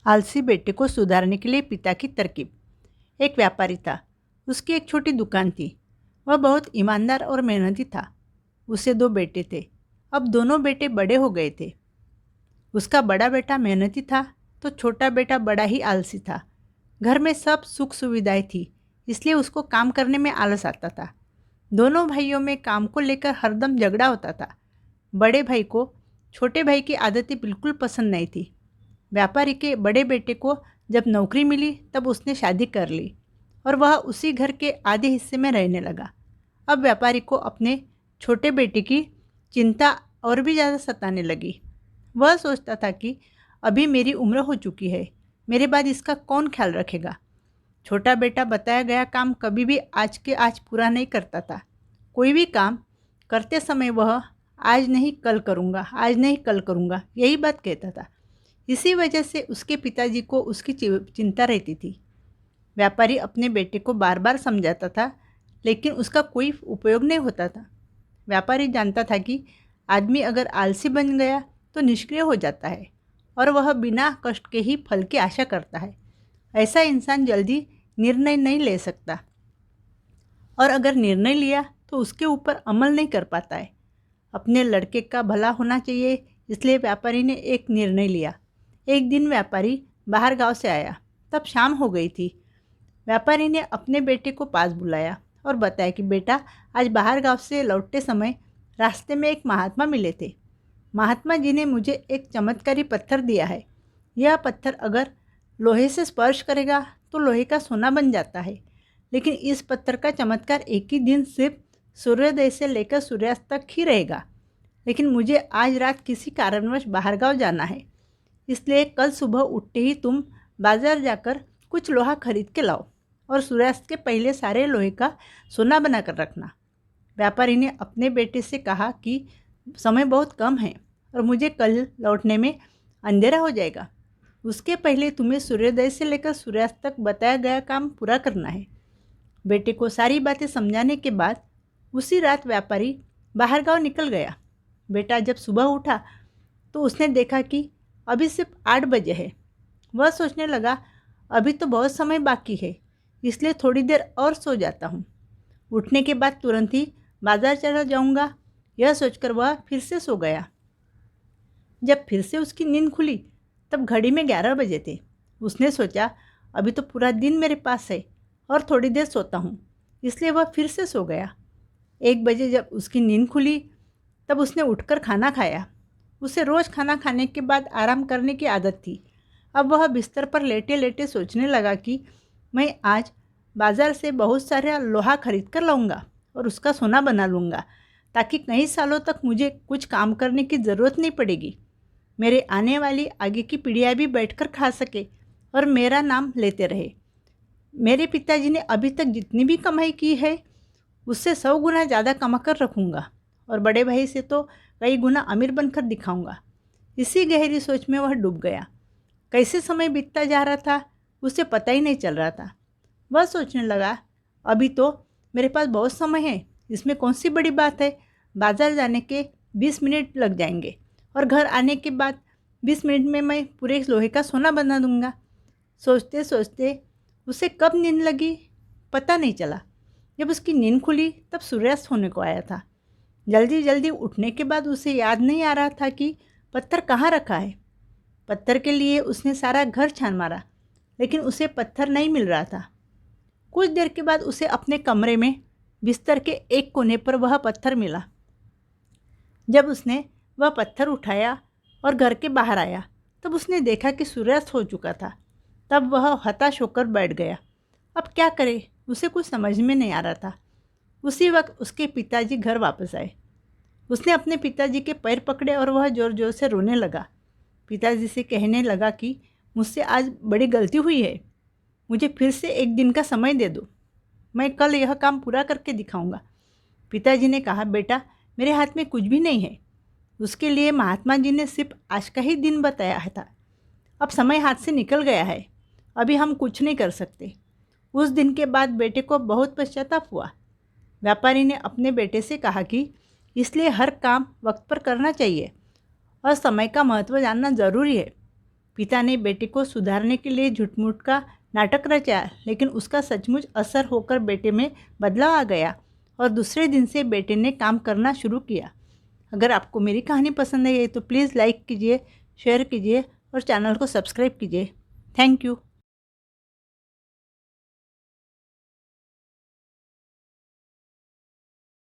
आलसी बेटे को सुधारने के लिए पिता की तरकीब। एक व्यापारी था। उसकी एक छोटी दुकान थी। वह बहुत ईमानदार और मेहनती था। उसे दो बेटे थे। अब दोनों बेटे बड़े हो गए थे। उसका बड़ा बेटा मेहनती था तो छोटा बेटा बड़ा ही आलसी था। घर में सब सुख सुविधाएं थी, इसलिए उसको काम करने में आलस आता था। दोनों भाइयों में काम को लेकर हरदम झगड़ा होता था। बड़े भाई को छोटे भाई की आदतें बिल्कुल पसंद नहीं थी। व्यापारी के बड़े बेटे को जब नौकरी मिली तब उसने शादी कर ली और वह उसी घर के आधे हिस्से में रहने लगा। अब व्यापारी को अपने छोटे बेटे की चिंता और भी ज़्यादा सताने लगी। वह सोचता था कि अभी मेरी उम्र हो चुकी है, मेरे बाद इसका कौन ख्याल रखेगा। छोटा बेटा बताया गया काम कभी भी आज के आज पूरा नहीं करता था। कोई भी काम करते समय वह आज नहीं कल करूँगा, आज नहीं कल करूँगा, यही बात कहता था। इसी वजह से उसके पिताजी को उसकी चिंता रहती थी। व्यापारी अपने बेटे को बार बार समझाता था, लेकिन उसका कोई उपयोग नहीं होता था। व्यापारी जानता था कि आदमी अगर आलसी बन गया तो निष्क्रिय हो जाता है और वह बिना कष्ट के ही फल की आशा करता है। ऐसा इंसान जल्दी निर्णय नहीं ले सकता और अगर निर्णय लिया तो उसके ऊपर अमल नहीं कर पाता है। अपने लड़के का भला होना चाहिए, इसलिए व्यापारी ने एक निर्णय लिया। एक दिन व्यापारी बाहर गांव से आया, तब शाम हो गई थी। व्यापारी ने अपने बेटे को पास बुलाया और बताया कि बेटा, आज बाहर गांव से लौटते समय रास्ते में एक महात्मा मिले थे। महात्मा जी ने मुझे एक चमत्कारी पत्थर दिया है। यह पत्थर अगर लोहे से स्पर्श करेगा तो लोहे का सोना बन जाता है, लेकिन इस पत्थर का चमत्कार एक ही दिन सिर्फ सूर्योदय से लेकर सूर्यास्त तक ही रहेगा। लेकिन मुझे आज रात किसी कारणवश बाहर गाँव जाना है, इसलिए कल सुबह उठते ही तुम बाजार जाकर कुछ लोहा खरीद के लाओ और सूर्यास्त के पहले सारे लोहे का सोना बनाकर रखना। व्यापारी ने अपने बेटे से कहा कि समय बहुत कम है और मुझे कल लौटने में अंधेरा हो जाएगा। उसके पहले तुम्हें सूर्योदय से लेकर सूर्यास्त तक बताया गया काम पूरा करना है। बेटे को सारी बातें समझाने के बाद उसी रात व्यापारी बाहर गाँव निकल गया। बेटा जब सुबह उठा तो उसने देखा कि अभी सिर्फ 8 बजे है। वह सोचने लगा, अभी तो बहुत समय बाकी है, इसलिए थोड़ी देर और सो जाता हूँ। उठने के बाद तुरंत ही बाजार चला जाऊँगा, यह सोचकर वह फिर से सो गया। जब फिर से उसकी नींद खुली तब घड़ी में 11 बजे थे। उसने सोचा, अभी तो पूरा दिन मेरे पास है और थोड़ी देर सोता हूँ, इसलिए वह फिर से सो गया। 1 बजे जब उसकी नींद खुली तब उसने उठकर खाना खाया। उसे रोज़ खाना खाने के बाद आराम करने की आदत थी। अब वह बिस्तर पर लेटे लेटे सोचने लगा कि मैं आज बाज़ार से बहुत सारा लोहा खरीद कर लाऊंगा और उसका सोना बना लूँगा, ताकि कई सालों तक मुझे कुछ काम करने की ज़रूरत नहीं पड़ेगी। मेरे आने वाली आगे की पीढ़ियाँ भी बैठकर खा सके और मेरा नाम लेते रहे। मेरे पिताजी ने अभी तक जितनी भी कमाई की है उससे 100 गुना ज़्यादा कमा कर रखूँगा और बड़े भाई से तो कई गुना अमीर बनकर दिखाऊंगा। इसी गहरी सोच में वह डूब गया। कैसे समय बीतता जा रहा था उसे पता ही नहीं चल रहा था। वह सोचने लगा, अभी तो मेरे पास बहुत समय है, इसमें कौन सी बड़ी बात है। बाजार जाने के 20 मिनट लग जाएंगे और घर आने के बाद 20 मिनट में मैं पूरे लोहे का सोना बना दूंगा। सोचते सोचते उसे कब नींद लगी पता नहीं चला। जब उसकी नींद खुली तब सूर्यास्त होने को आया था। जल्दी जल्दी उठने के बाद उसे याद नहीं आ रहा था कि पत्थर कहाँ रखा है। पत्थर के लिए उसने सारा घर छान मारा, लेकिन उसे पत्थर नहीं मिल रहा था। कुछ देर के बाद उसे अपने कमरे में बिस्तर के एक कोने पर वह पत्थर मिला। जब उसने वह पत्थर उठाया और घर के बाहर आया तब उसने देखा कि सूर्यास्त हो चुका था। तब वह हताश होकर बैठ गया। अब क्या करे, उसे कुछ समझ में नहीं आ रहा था। उसी वक्त उसके पिताजी घर वापस आए। उसने अपने पिताजी के पैर पकड़े और वह ज़ोर ज़ोर से रोने लगा। पिताजी से कहने लगा कि मुझसे आज बड़ी गलती हुई है, मुझे फिर से एक दिन का समय दे दो, मैं कल यह काम पूरा करके दिखाऊंगा। पिताजी ने कहा, बेटा मेरे हाथ में कुछ भी नहीं है, उसके लिए महात्मा जी ने सिर्फ आज का ही दिन बताया था। अब समय हाथ से निकल गया है, अभी हम कुछ नहीं कर सकते। उस दिन के बाद बेटे को बहुत पश्चाताप हुआ। व्यापारी ने अपने बेटे से कहा कि इसलिए हर काम वक्त पर करना चाहिए और समय का महत्व जानना ज़रूरी है। पिता ने बेटे को सुधारने के लिए झूठ-मूठ का नाटक रचा, लेकिन उसका सचमुच असर होकर बेटे में बदलाव आ गया और दूसरे दिन से बेटे ने काम करना शुरू किया। अगर आपको मेरी कहानी पसंद आई है तो प्लीज़ लाइक कीजिए, शेयर कीजिए और चैनल को सब्सक्राइब कीजिए। Thank you.